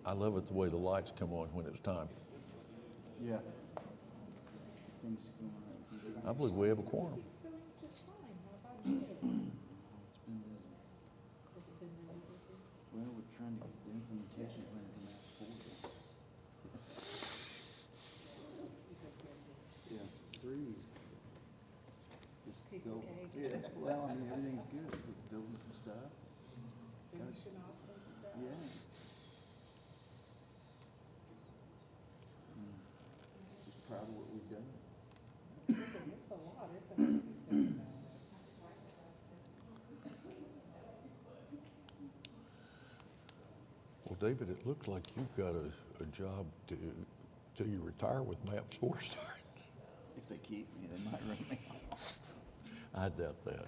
I love it the way the lights come on when it's time. Yeah. I believe we have a quorum. It's going just fine. How about you? Has it been really busy? Well, we're trying to get the implementation plan to match forward. You've been busy. Yeah, 3. Just Piece go. of cake. Yeah, well, I mean, everything's good. We're building some stuff. Finishing off some stuff. Yeah. Just proud of what we've done. It's a lot, isn't it? If you think about it. Well, David, it looks like you've got a job till you retire with Maps 4 starting. If they keep me, they might run me off. I doubt that.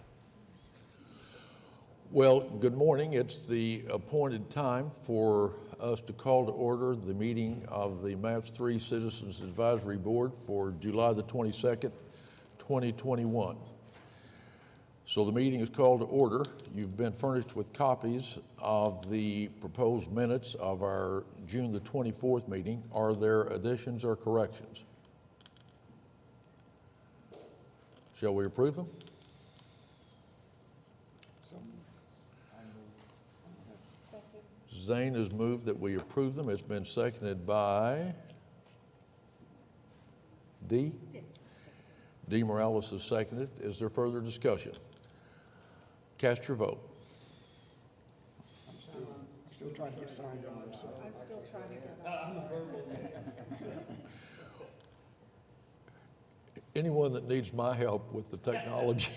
Well, good morning. It's the appointed time for us to call to order the meeting of the Maps 3 Citizens Advisory Board for July the 22nd, 2021. So the meeting is called to order. You've been furnished with copies of the proposed minutes of our June the 24th meeting. Are there additions or corrections? Shall we approve them? Second. Zane has moved that we approve them. It's been seconded by Dee. Yes. Dee Morales has seconded. Is there further discussion? Cast your vote. I'm still trying to get signed on, so. I'm still trying to get on. Anyone that needs my help with the technology,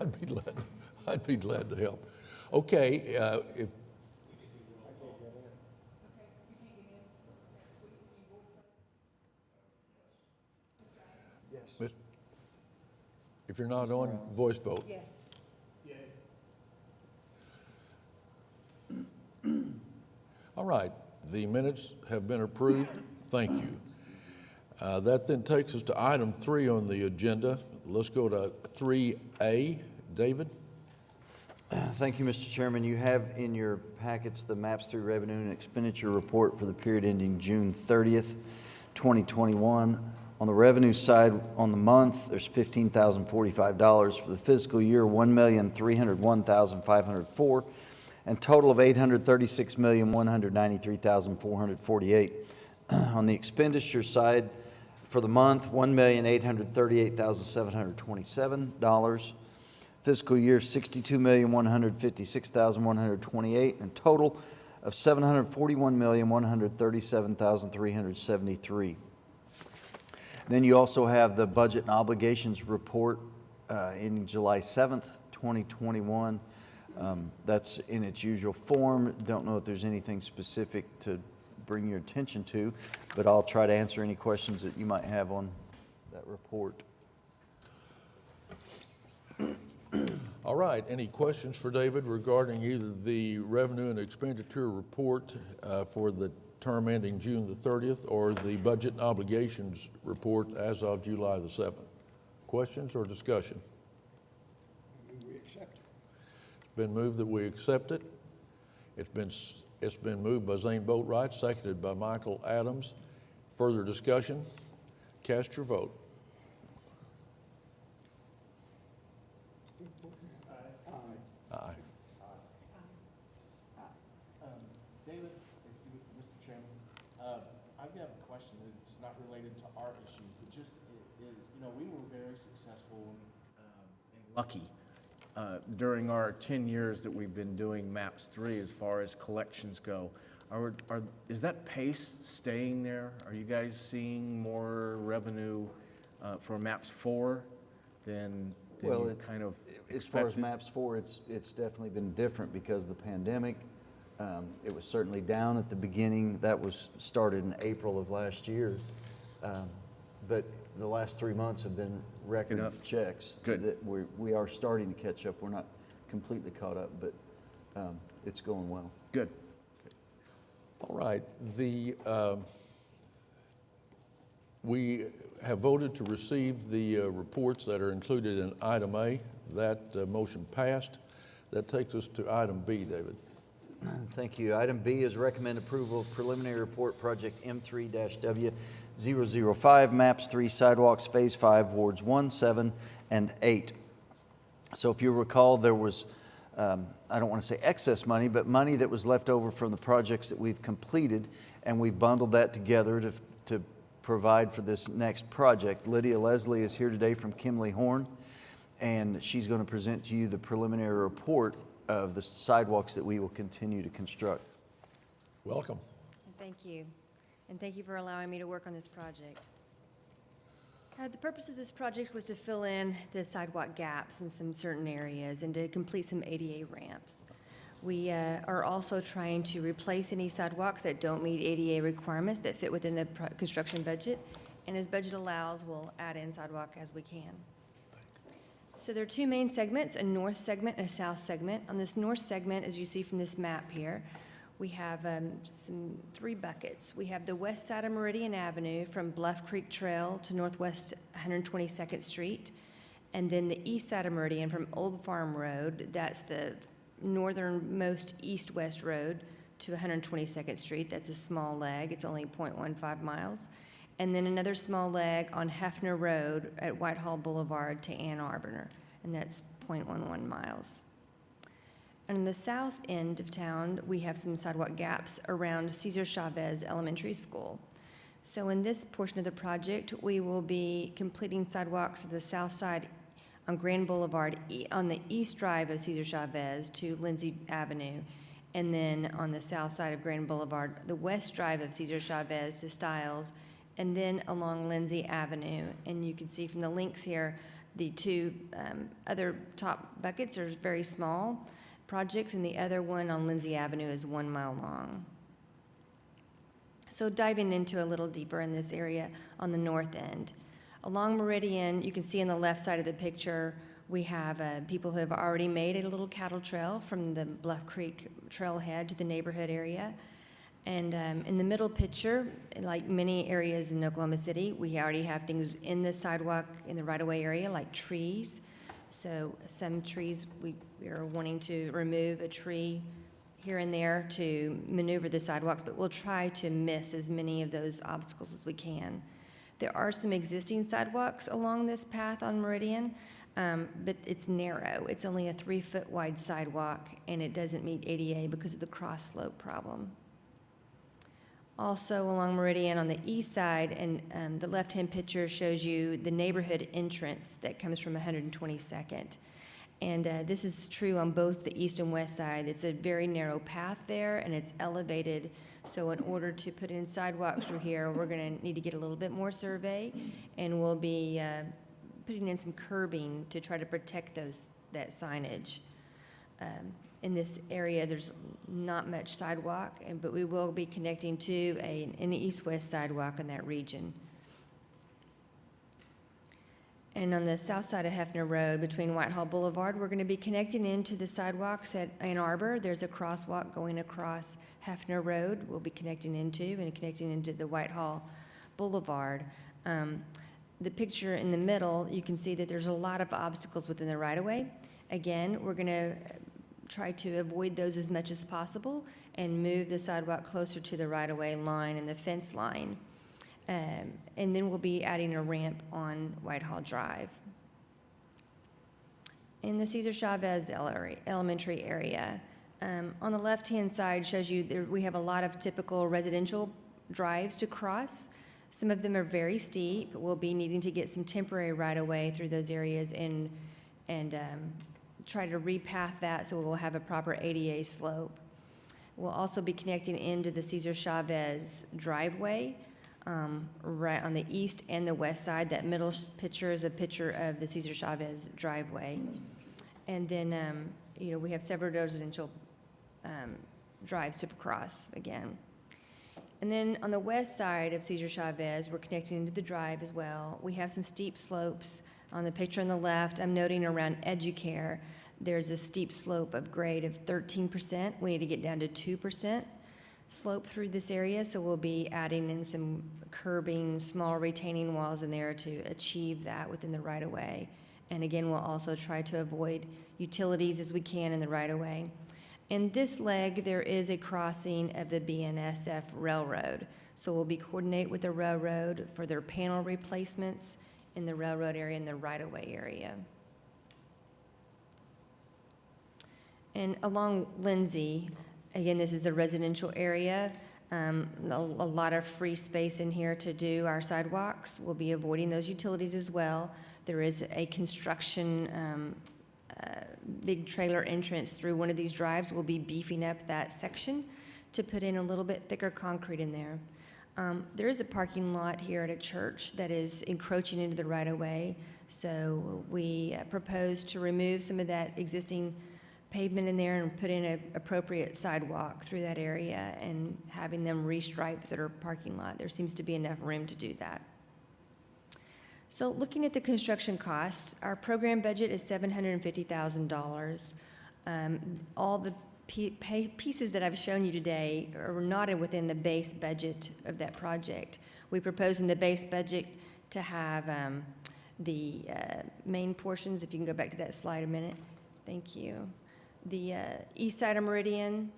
I'd be glad to help. Okay, if Yes. if you're not on, voice vote. Yes. All right, the minutes have been approved. Thank you. That then takes us to item 3 on the agenda. Let's go to 3A. David? Thank you, Mr. Chairman. You have in your packets the MAPS 3 Revenue and Expenditure Report for the period ending June 30th, 2021. On the revenue side, on the month, there's $15,045. For the fiscal year, $1,301,504, and total of $836,193,448. On the expenditure side, for the month, $1,838,727. Fiscal year, $62,156,128, and total of $741,137,373. Then you also have the budget and obligations report ending July 7th, 2021. That's in its usual form. Don't know if there's anything specific to bring your attention to, but I'll try to answer any questions that you might have on that report. All right, any questions for David regarding either the revenue and expenditure report for the term ending June the 30th or the budget and obligations report as of July the 7th? Questions or discussion? We accept. It's been moved that we accept it. It's been moved by Zane Boatwright, seconded by Michael Adams. Further discussion? Cast your vote. Aye. David, Mr. Chairman, I've got a question. It's not related to our issues, but just is, we were very successful and lucky during our 10 years that we've been doing MAPS 3 as far as collections go. Is that pace staying there? Are you guys seeing more revenue for MAPS 4 than Well, you kind of as far as expected? MAPS 4, it's definitely been different because of the pandemic. It was certainly down at the beginning. That was started in April of last year. But the last 3 months have been record Up. checks. Good. That we are starting to catch up. We're not completely caught up, but it's going well. Good. All right, we have voted to receive the reports that are included in item A. That motion passed. That takes us to item B, David. Thank you. Item B is recommend approval of preliminary report project M3-W005, Maps 3 Sidewalks, Phase 5, Wards 1, 7, and 8. So if you recall, there was, I don't want to say excess money, but money that was left over from the projects that we've completed, and we bundled that together to provide for this next project. Lydia Leslie is here today from Kimley Horn, and she's going to present to you the preliminary report of the sidewalks that we will continue to construct. Welcome. Thank you. And thank you for allowing me to work on this project. The purpose of this project was to fill in the sidewalk gaps in some certain areas and to complete some ADA ramps. We are also trying to replace any sidewalks that don't meet ADA requirements that fit within the construction budget. And as budget allows, we'll add in sidewalk as we can. So there are two main segments, a north segment and a south segment. On this north segment, as you see from this map here, we have three buckets. We have the west side of Meridian Avenue from Bluff Creek Trail to Northwest 122nd Street, and then the east side of Meridian from Old Farm Road, that's the northernmost east-west road, to 122nd Street. That's a small leg. It's only 0.15 miles. And then another small leg on Hefner Road at Whitehall Boulevard to Ann Arbor, and that's 0.11 miles. And in the south end of town, we have some sidewalk gaps around Cesar Chavez Elementary School. So in this portion of the project, we will be completing sidewalks of the south side on Grand Boulevard on the east drive of Cesar Chavez to Lindsay Avenue, and then on the south side of Grand Boulevard, the west drive of Cesar Chavez to Stiles, and then along Lindsay Avenue. And you can see from the links here, the two other top buckets are very small projects, and the other one on Lindsay Avenue is 1 mile long. So diving into a little deeper in this area on the north end. Along Meridian, you can see on the left side of the picture, we have people who have already made a little cattle trail from the Bluff Creek trailhead to the neighborhood area. And in the middle picture, like many areas in Oklahoma City, we already have things in the sidewalk, in the right-of-way area, like trees. So some trees, we are wanting to remove a tree here and there to maneuver the sidewalks, but we'll try to miss as many of those obstacles as we can. There are some existing sidewalks along this path on Meridian, but it's narrow. It's only a 3-foot wide sidewalk, and it doesn't meet ADA because of the cross slope problem. Also along Meridian on the east side, and the left-hand picture shows you the neighborhood entrance that comes from 122nd. And this is true on both the east and west side. It's a very narrow path there, and it's elevated. So in order to put in sidewalks through here, we're going to need to get a little bit more survey, and we'll be putting in some curbing to try to protect that signage. In this area, there's not much sidewalk, but we will be connecting to an east-west sidewalk in that region. And on the south side of Hefner Road, between Whitehall Boulevard, we're going to be connecting into the sidewalks at Ann Arbor. There's a crosswalk going across Hefner Road we'll be connecting into the Whitehall Boulevard. The picture in the middle, you can see that there's a lot of obstacles within the right-of-way. Again, we're going to try to avoid those as much as possible and move the sidewalk closer to the right-of-way line and the fence line. And then we'll be adding a ramp on Whitehall Drive. In the Cesar Chavez Elementary area, on the left-hand side shows you we have a lot of typical residential drives to cross. Some of them are very steep. We'll be needing to get some temporary right-of-way through those areas and try to repath that so we'll have a proper ADA slope. We'll also be connecting into the Cesar Chavez driveway right on the east and the west side. That middle picture is a picture of the Cesar Chavez driveway. And then, we have several residential drives to cross again. And then on the west side of Cesar Chavez, we're connecting into the drive as well. We have some steep slopes. On the picture on the left, I'm noting around Educare, there's a steep slope of grade of 13%. We need to get down to 2% slope through this area, so we'll be adding in some curbing, small retaining walls in there to achieve that within the right-of-way. And again, we'll also try to avoid utilities as we can in the right-of-way. In this leg, there is a crossing of the BNSF Railroad. So we'll be coordinate with the railroad for their panel replacements in the railroad area and the right-of-way area. And along Lindsay, again, this is a residential area. A lot of free space in here to do our sidewalks. We'll be avoiding those utilities as well. There is a construction big trailer entrance through one of these drives. We'll be beefing up that section to put in a little bit thicker concrete in there. There is a parking lot here at a church that is encroaching into the right-of-way, so we propose to remove some of that existing pavement in there and put in an appropriate sidewalk through that area and having them restripe their parking lot. There seems to be enough room to do that. So looking at the construction costs, our program budget is $750,000. All the pieces that I've shown you today are not within the base budget of that project. We propose in the base budget to have the main portions, if you can go back to that slide a minute. Thank you. The east side of Meridian,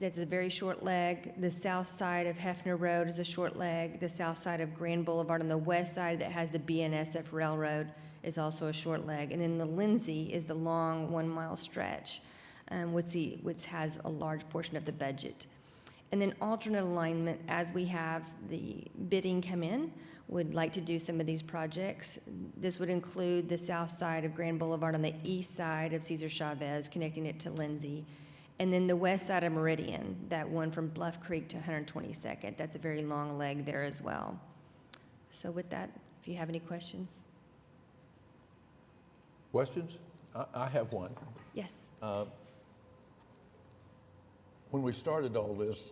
that's a very short leg. The south side of Hefner Road is a short leg. The south side of Grand Boulevard on the west side that has the BNSF Railroad is also a short leg. And then the Lindsay is the long 1 mile stretch, which has a large portion of the budget. And then alternate alignment, as we have the bidding come in, would like to do some of these projects. This would include the south side of Grand Boulevard on the east side of Cesar Chavez, connecting it to Lindsay. And then the west side of Meridian, that one from Bluff Creek to 122nd. That's a very long leg there as well. So with that, if you have any questions. Questions? I have one. Yes. When we started all this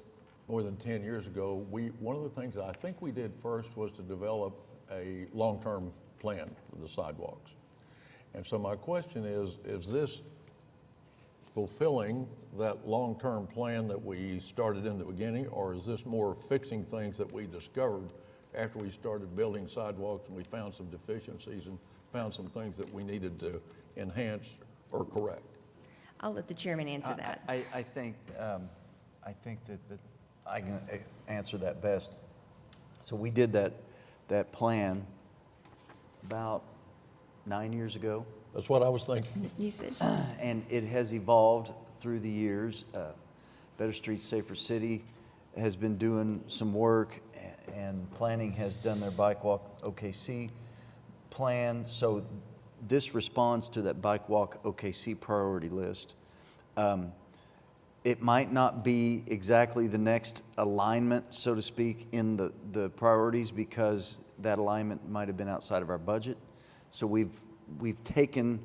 more than 10 years ago, one of the things I think we did first was to develop a long-term plan for the sidewalks. And so my question is this fulfilling that long-term plan that we started in the beginning, or is this more fixing things that we discovered after we started building sidewalks and we found some deficiencies and found some things that we needed to enhance or correct? I'll let the chairman answer that. I think that I can answer that best. So we did that plan about 9 years ago. That's what I was thinking. You said. And it has evolved through the years. Better Streets, Safer City has been doing some work, and planning has done their Bike Walk OKC plan. So this responds to that Bike Walk OKC priority list. It might not be exactly the next alignment, so to speak, in the priorities, because that alignment might have been outside of our budget. So we've taken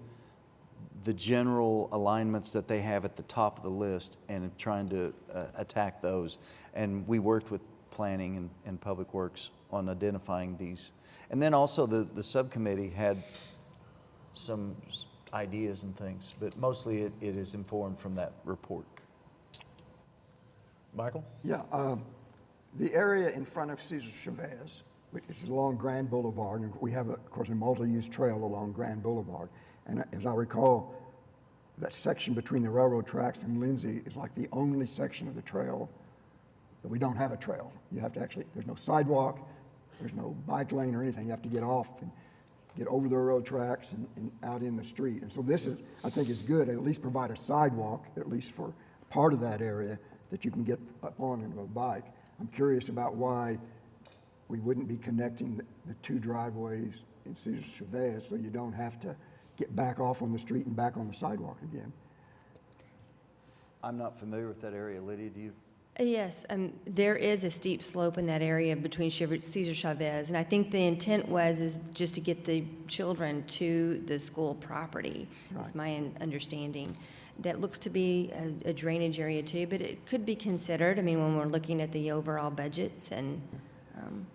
the general alignments that they have at the top of the list and trying to attack those. And we worked with planning and public works on identifying these. And then also the subcommittee had some ideas and things, but mostly it is informed from that report. Michael? Yeah, the area in front of Cesar Chavez, which is along Grand Boulevard, and we have, of course, a multi-use trail along Grand Boulevard. And as I recall, that section between the railroad tracks and Lindsay is like the only section of the trail that we don't have a trail. You have to actually, there's no sidewalk, there's no bike lane or anything. You have to get off and get over the railroad tracks and out in the street. And so this is, I think, is good. At least provide a sidewalk, at least for part of that area, that you can get up on and a bike. I'm curious about why we wouldn't be connecting the two driveways in Cesar Chavez so you don't have to get back off on the street and back on the sidewalk again. I'm not familiar with that area. Lydia, do you? Yes, there is a steep slope in that area between Cesar Chavez, and I think the intent is just to get the children to the school property, is my understanding. That looks to be a drainage area too, but it could be considered, I mean, when we're looking at the overall budgets and.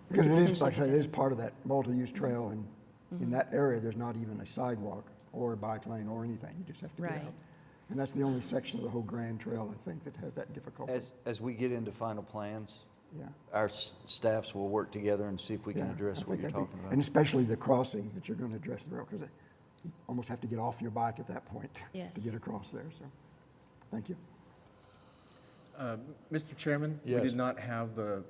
Because it is, like I said, it is part of that multi-use trail, and in that area, there's not even a sidewalk or a bike lane or anything. You just have to get Right. out. And that's the only section of the whole Grand Trail, I think, that has that difficulty. As we get into final plans, Yeah. our staffs will work together and see if we can Yeah, I address what think you're that'd be- talking about. And especially the crossing that you're going to address the rail, because you almost have to get off your bike at that point to Yes. get across there, so, thank you. Mr. Chairman? Yes. We did not have the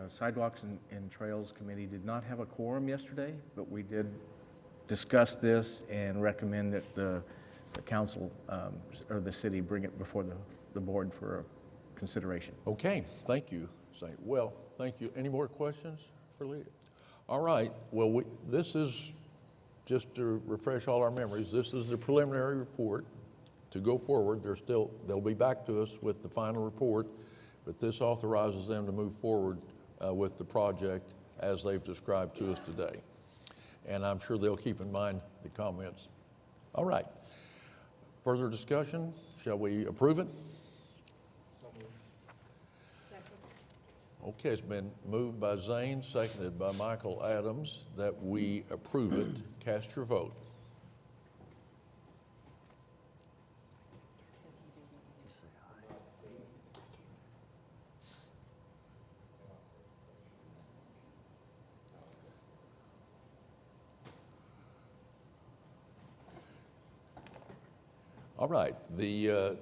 Sidewalks and Trails Committee did not have a quorum yesterday, but we did discuss this and recommend that the council or the city bring it before the board for consideration. Okay, thank you, Saint. Well, thank you. Any more questions for Leah? All right, well, this is, just to refresh all our memories, this is the preliminary report. To go forward, they'll be back to us with the final report, but this authorizes them to move forward with the project as they've described to us today. And I'm sure they'll keep in mind the comments. All right. Further discussion? Shall we approve it? Okay, it's been moved by Zane, seconded by Michael Adams, that we approve it. Cast your vote. All right, the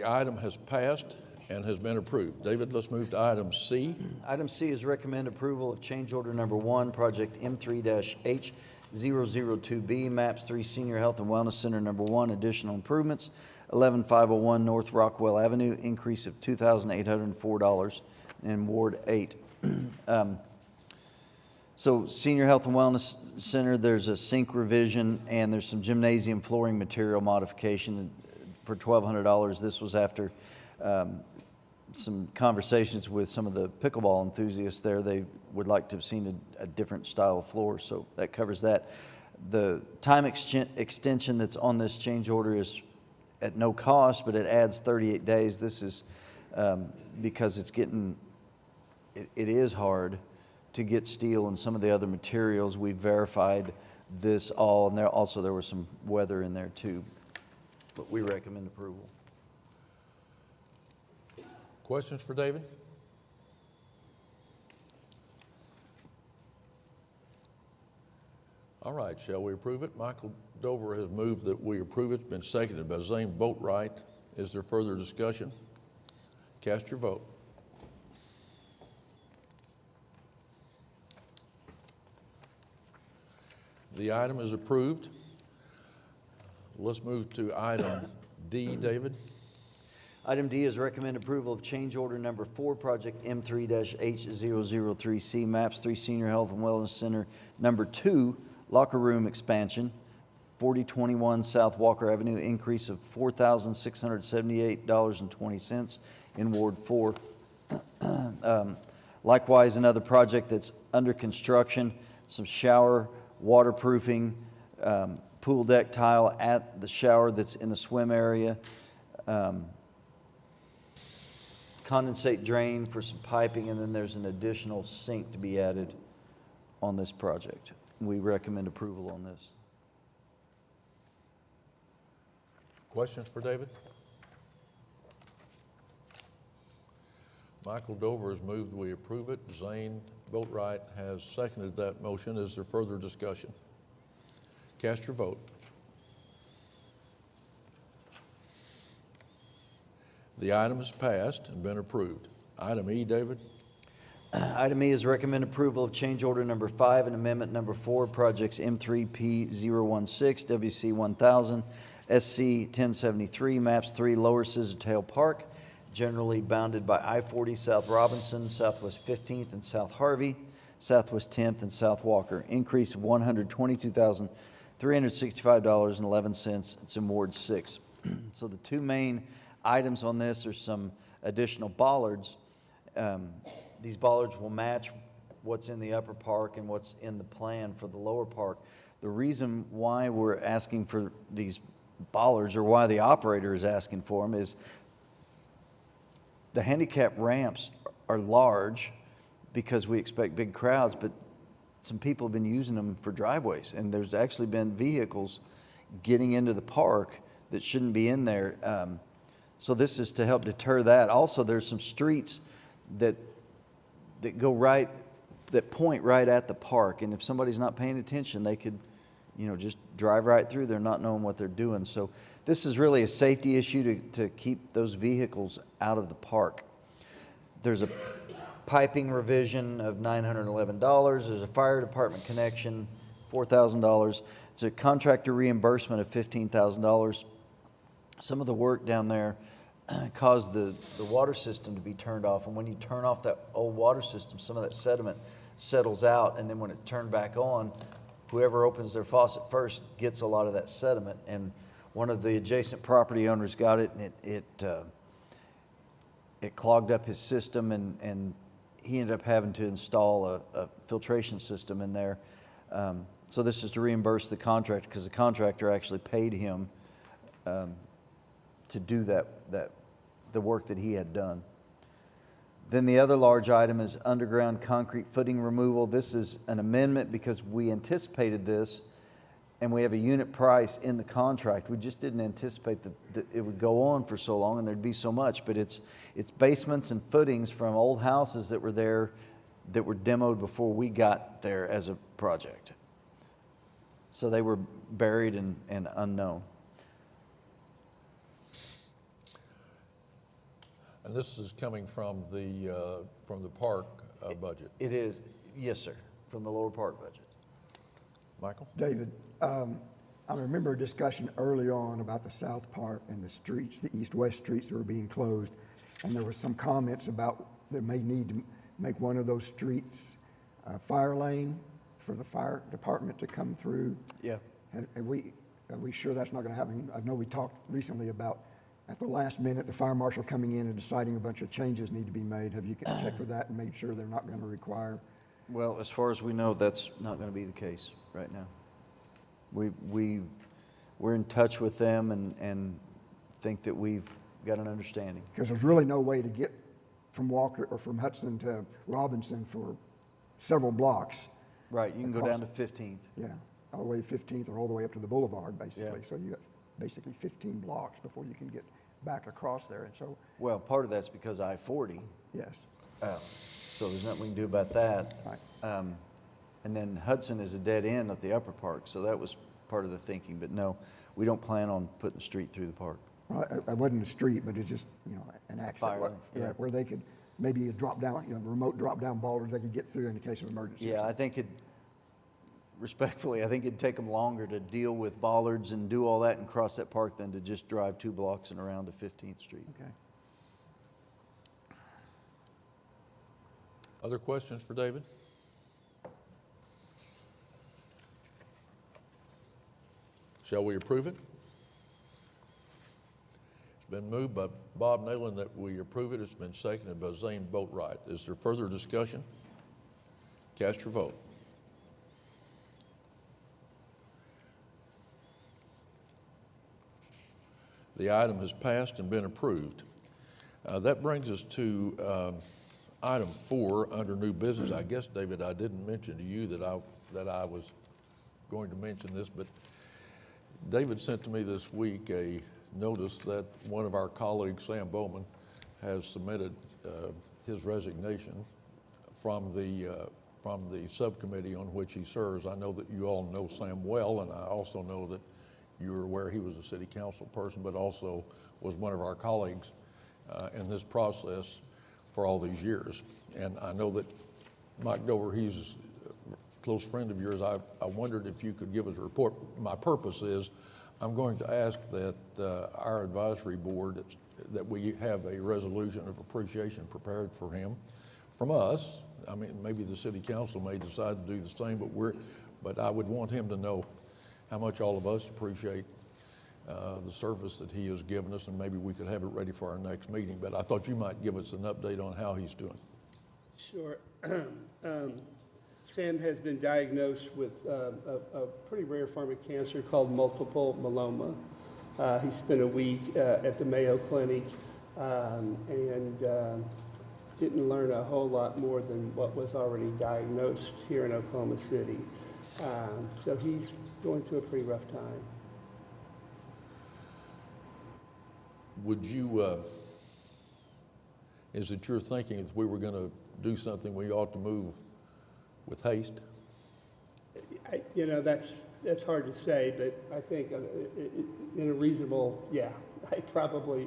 item has passed and has been approved. David, let's move to item C. Item C is recommend approval of change order number 1, project M3-H002B, MAPS 3 Senior Health and Wellness Center number 1, additional improvements, 11501 North Rockwell Avenue, increase of $2,804 in Ward 8. So Senior Health and Wellness Center, there's a sink revision and there's some gymnasium flooring material modification for $1,200. This was after some conversations with some of the pickleball enthusiasts there. They would like to have seen a different style of floor, so that covers that. The time extension that's on this change order is at no cost, but it adds 38 days. This is because it is hard to get steel and some of the other materials. We verified this all, and there was some weather in there too, but we recommend approval. Questions for David? All right, shall we approve it? Michael Dover has moved that we approve it. It's been seconded by Zane Boatwright. Is there further discussion? Cast your vote. The item is approved. Let's move to item D, David. Item D is recommend approval of change order number 4, project M3-H003C, MAPS 3 Senior Health and Wellness Center number 2, locker room expansion, 4021 South Walker Avenue, increase of $4,678.20 in Ward 4. Likewise, another project that's under construction, some shower waterproofing, pool deck tile at the shower that's in the swim area, condensate drain for some piping, and then there's an additional sink to be added on this project. We recommend approval on this. Questions for David? Michael Dover has moved we approve it. Zane Boatwright has seconded that motion. Is there further discussion? Cast your vote. The item is passed and been approved. Item E, David. Item E is recommend approval of change order number 5 and amendment number 4, projects M3P016, WC1000, SC1073, MAPS 3 Lower Scissortail Park, generally bounded by I-40 South Robinson, Southwest 15th and South Harvey, Southwest 10th and South Walker. Increase of $122,365.11. It's in Ward 6. So the two main items on this are some additional bollards. These bollards will match what's in the upper park and what's in the plan for the lower park. The reason why we're asking for these bollards, or why the operator is asking for them, is the handicap ramps are large because we expect big crowds, but some people have been using them for driveways, and there's actually been vehicles getting into the park that shouldn't be in there. So this is to help deter that. Also, there's some streets that go right, that point right at the park, and if somebody's not paying attention, they could, just drive right through there not knowing what they're doing. So this is really a safety issue to keep those vehicles out of the park. There's a piping revision of $911. There's a fire department connection, $4,000. It's a contractor reimbursement of $15,000. Some of the work down there caused the water system to be turned off. And when you turn off that old water system, some of that sediment settles out. And then when it's turned back on, whoever opens their faucet first gets a lot of that sediment. And one of the adjacent property owners got it, and it clogged up his system, and he ended up having to install a filtration system in there. So this is to reimburse the contractor, because the contractor actually paid him to do the work that he had done. Then the other large item is underground concrete footing removal. This is an amendment because we anticipated this, and we have a unit price in the contract. We just didn't anticipate that it would go on for so long and there'd be so much. But it's basements and footings from old houses that were there that were demoed before we got there as a project. So they were buried and unknown. And this is coming from the park budget. It is, yes, sir, from the lower park budget. Michael? David, I remember a discussion early on about the South Park and the streets, the east-west streets that were being closed. And there were some comments about they may need to make one of those streets a fire lane for the fire department to come through. Yeah. Are we sure that's not going to happen? I know we talked recently about at the last minute, the fire marshal coming in and deciding a bunch of changes need to be made. Have you checked with that and made sure they're not going to require? Well, as far as we know, that's not going to be the case right now. We're in touch with them and think that we've got an understanding. Because there's really no way to get from Walker or from Hudson to Robinson for several blocks. Right, you can go down to 15th. Yeah, all the way to 15th or all the way up to the boulevard, basically. Yeah. So you got basically 15 blocks before you can get back across there. And so, Well, part of that's because I-40, yes, so there's nothing we can do about that. right. And then Hudson is a dead end at the upper park, so that was part of the thinking. But no, we don't plan on putting the street through the park. Well, I wasn't a street, but it's just, an access. Fire lane, yeah. Where they could, maybe a drop down, remote drop down bollards they could get through in the case of emergency. Yeah, I think respectfully, I think it'd take them longer to deal with bollards and do all that and cross that park than to just drive 2 blocks and around to 15th Street. Okay. Other questions for David? Shall we approve it? It's been moved by Bob Nalen that we approve it. It's been seconded by Zane Boatright. Is there further discussion? Cast your vote. The item has passed and been approved. That brings us to item 4 under new business. I guess, David, I didn't mention to you that I was going to mention this, but David sent to me this week a notice that one of our colleagues, Sam Bowman, has submitted his resignation from the subcommittee on which he serves. I know that you all know Sam well, and I also know that you're aware he was a city council person, but also was one of our colleagues in this process for all these years. And I know that Mike Dover, he's a close friend of yours. I wondered if you could give us a report. My purpose is I'm going to ask that our advisory board, that we have a resolution of appreciation prepared for him from us. I mean, maybe the city council may decide to do the same, but I would want him to know how much all of us appreciate the service that he has given us, and maybe we could have it ready for our next meeting. But I thought you might give us an update on how he's doing. Sure. Sam has been diagnosed with a pretty rare form of cancer called multiple myeloma. He spent a week at the Mayo Clinic and didn't learn a whole lot more than what was already diagnosed here in Oklahoma City. So he's going through a pretty rough time. Would you, is it your thinking if we were going to do something, we ought to move with haste? That's hard to say, but I think in a reasonable, yeah, I probably,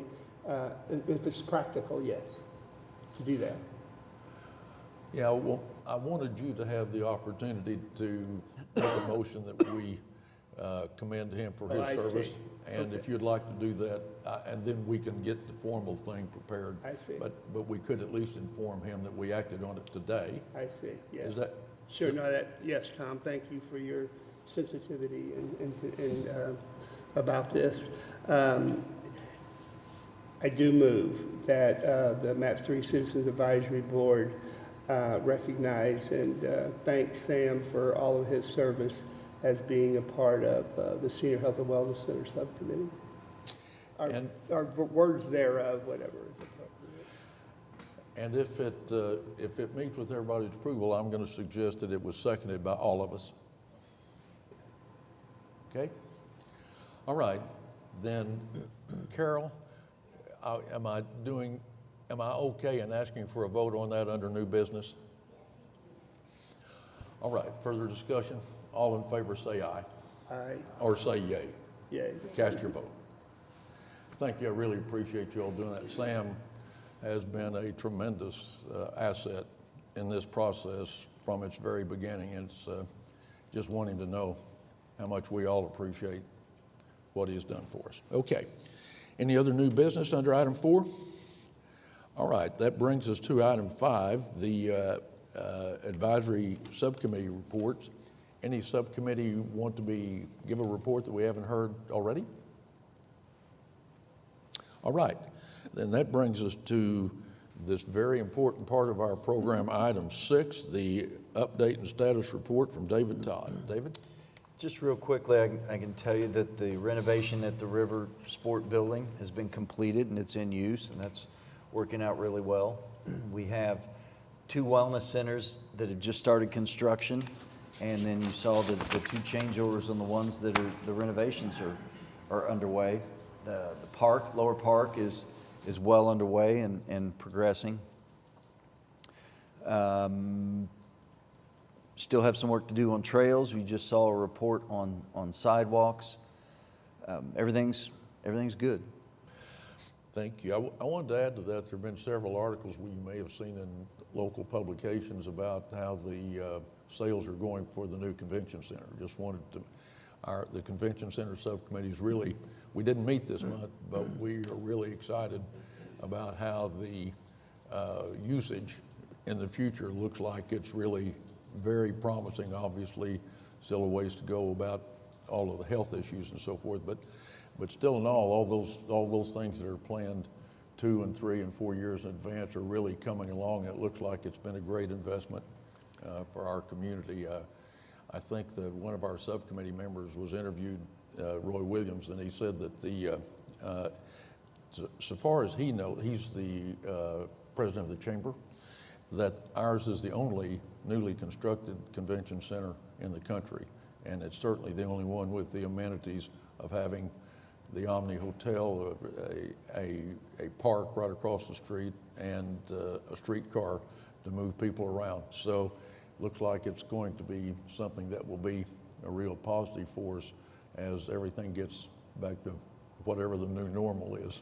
if it's practical, yes. to do that. Yeah, well, I wanted you to have the opportunity to make a motion that we commend him for Oh, his I service. see. And if you'd like to do that, and then we can get the formal thing prepared. I see. But we could at least inform him that we acted on it today. I see, yes. Is that? Sure, no, yes, Tom, thank you for your sensitivity and about this. I do move that the MAP 3 Citizens Advisory Board recognize and thank Sam for all of his service as being a part of the Senior Health and Wellness Center Subcommittee. Or words thereof, whatever is appropriate. And if it meets with everybody's approval, I'm going to suggest that it was seconded by all of us. Okay? All right, then, Carol, am I okay in asking for a vote on that under new business? All right, further discussion? All in favor say aye, Aye. or say yay. Yay. Cast your vote. Thank you, I really appreciate you all doing that. Sam has been a tremendous asset in this process from its very beginning. It's just wanting to know how much we all appreciate what he's done for us. Okay, any other new business under item 4? All right, that brings us to item 5, the advisory subcommittee reports. Any subcommittee want to give a report that we haven't heard already? All right, then that brings us to this very important part of our program, item 6, the update and status report from David Todd. David? Just real quickly, I can tell you that the renovation at the River Sport Building has been completed and it's in use, and that's working out really well. We have 2 wellness centers that have just started construction, and then you saw the 2 change orders on the ones that are, the renovations are underway. The park, Lower Park, is well underway and progressing. Still have some work to do on trails. We just saw a report on sidewalks. Everything's good. Thank you. I wanted to add to that, there have been several articles you may have seen in local publications about how the sales are going for the new convention center. Just wanted to, the convention center subcommittees really, we didn't meet this month, but we are really excited about how the usage in the future looks like. It's really very promising. Obviously, still a ways to go about all of the health issues and so forth, but still in all those things that are planned 2 and 3 and 4 years in advance are really coming along. It looks like it's been a great investment for our community. I think that one of our subcommittee members was interviewed, Roy Williams, and he said that so far as he knows, he's the president of the chamber, that ours is the only newly constructed convention center in the country. And it's certainly the only one with the amenities of having the Omni Hotel, a park right across the street, and a streetcar to move people around. So looks like it's going to be something that will be a real positive for us as everything gets back to whatever the new normal is.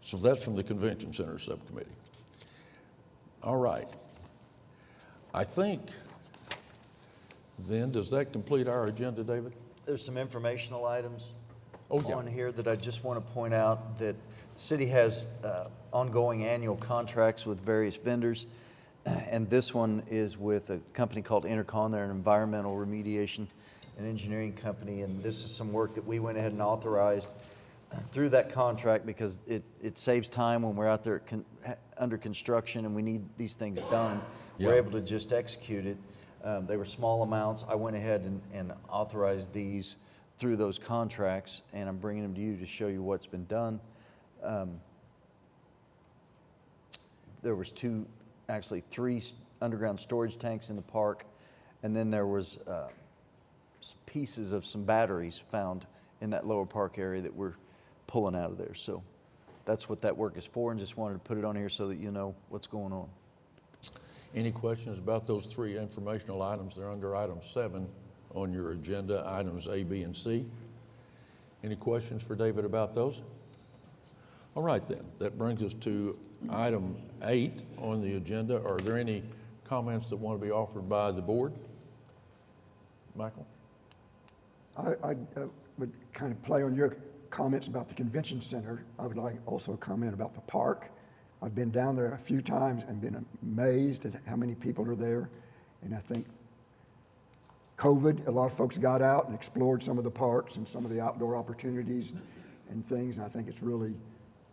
So that's from the Convention Center Subcommittee. All right. I think then, does that complete our agenda, David? There's some informational items yeah. on here that I just want to point out that the city has ongoing annual contracts with various vendors, and this one is with a company called Intercon. They're an environmental remediation and engineering company, and this is some work that we went ahead and authorized through that contract because it saves time when we're out there under construction and we need these things done. Yeah. We're able to just execute it. They were small amounts. I went ahead and authorized these through those contracts, and I'm bringing them to you to show you what's been done. There was actually three underground storage tanks in the park, and then there was some pieces of some batteries found in that lower park area that we're pulling out of there. So that's what that work is for, and just wanted to put it on here so that you know what's going on. Any questions about those 3 informational items? They're under item 7 on your agenda, items A, B, and C. Any questions for David about those? All right then, that brings us to item 8 on the agenda. Are there any comments that want to be offered by the board? Michael? I would kind of play on your comments about the convention center. I would like also comment about the park. I've been down there a few times and been amazed at how many people are there. And I think COVID, a lot of folks got out and explored some of the parks and some of the outdoor opportunities and things. And I think it's really,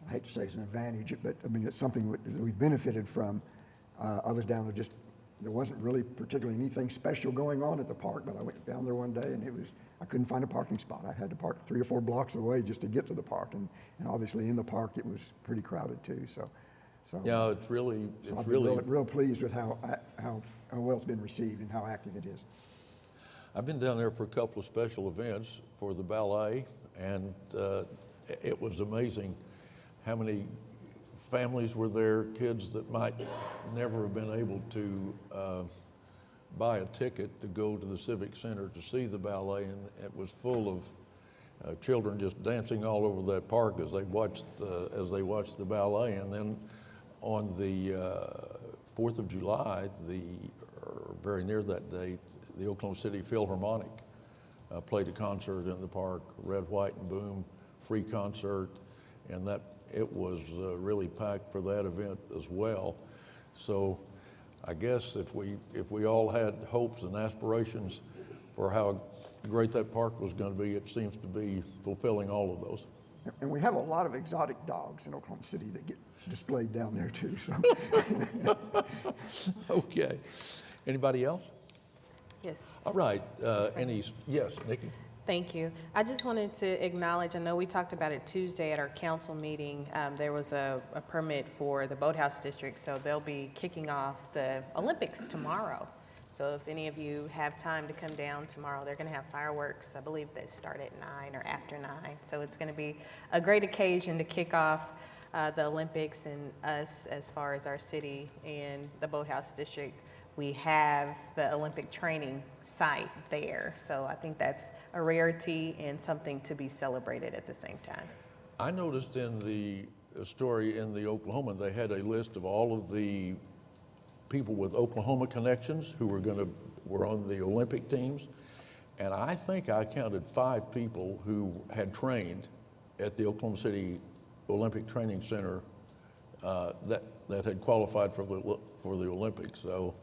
I hate to say it's an advantage, but I mean, it's something that we've benefited from. I was down there there wasn't really particularly anything special going on at the park, but I went down there one day and I couldn't find a parking spot. I had to park 3 or 4 blocks away just to get to the park. And obviously in the park, it was pretty crowded too. So Yeah, it's really, I've been real pleased with how well it's been received and how active it is. I've been down there for a couple of special events for the ballet, and it was amazing how many families were there, kids that might never have been able to buy a ticket to go to the Civic Center to see the ballet, and it was full of children just dancing all over that park as they watched the ballet. And then on the 4th of July, or very near that date, the Oklahoma City Philharmonic played a concert in the park, Red, White, and Boom, free concert, and it was really packed for that event as well. So I guess if we all had hopes and aspirations for how great that park was going to be, it seems to be fulfilling all of those. And we have a lot of exotic dogs in Oklahoma City that get displayed down there too. So. Okay. Anybody else? Yes, All right. Yes, Nikki? thank you. I just wanted to acknowledge, I know we talked about it Tuesday at our council meeting. There was a permit for the Boathouse District, so they'll be kicking off the Olympics tomorrow. So if any of you have time to come down tomorrow, they're going to have fireworks. I believe they start at 9 or after 9. So it's going to be a great occasion to kick off the Olympics, and us, as far as our city and the Boathouse District, we have the Olympic training site there. So I think that's a rarity and something to be celebrated at the same time. I noticed in the story in the Oklahoma, they had a list of all of the people with Oklahoma connections who were on the Olympic teams. And I think I counted 5 people who had trained at the Oklahoma City Olympic Training Center that had qualified for the Olympics. So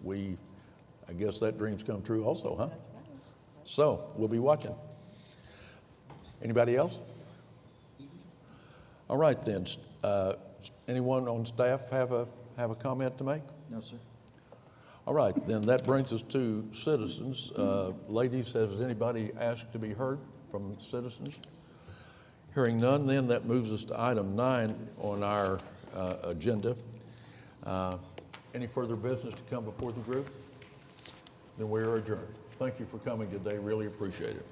I guess that dream's come true also, huh? That's right. So we'll be watching. Anybody else? All right then. Anyone on staff have a comment to make? No, sir. All right, then that brings us to citizens. Ladies, has anybody asked to be heard from citizens? Hearing none, then that moves us to item 9 on our agenda. Any further business to come before the group? Then we are adjourned. Thank you for coming today. Really appreciate it.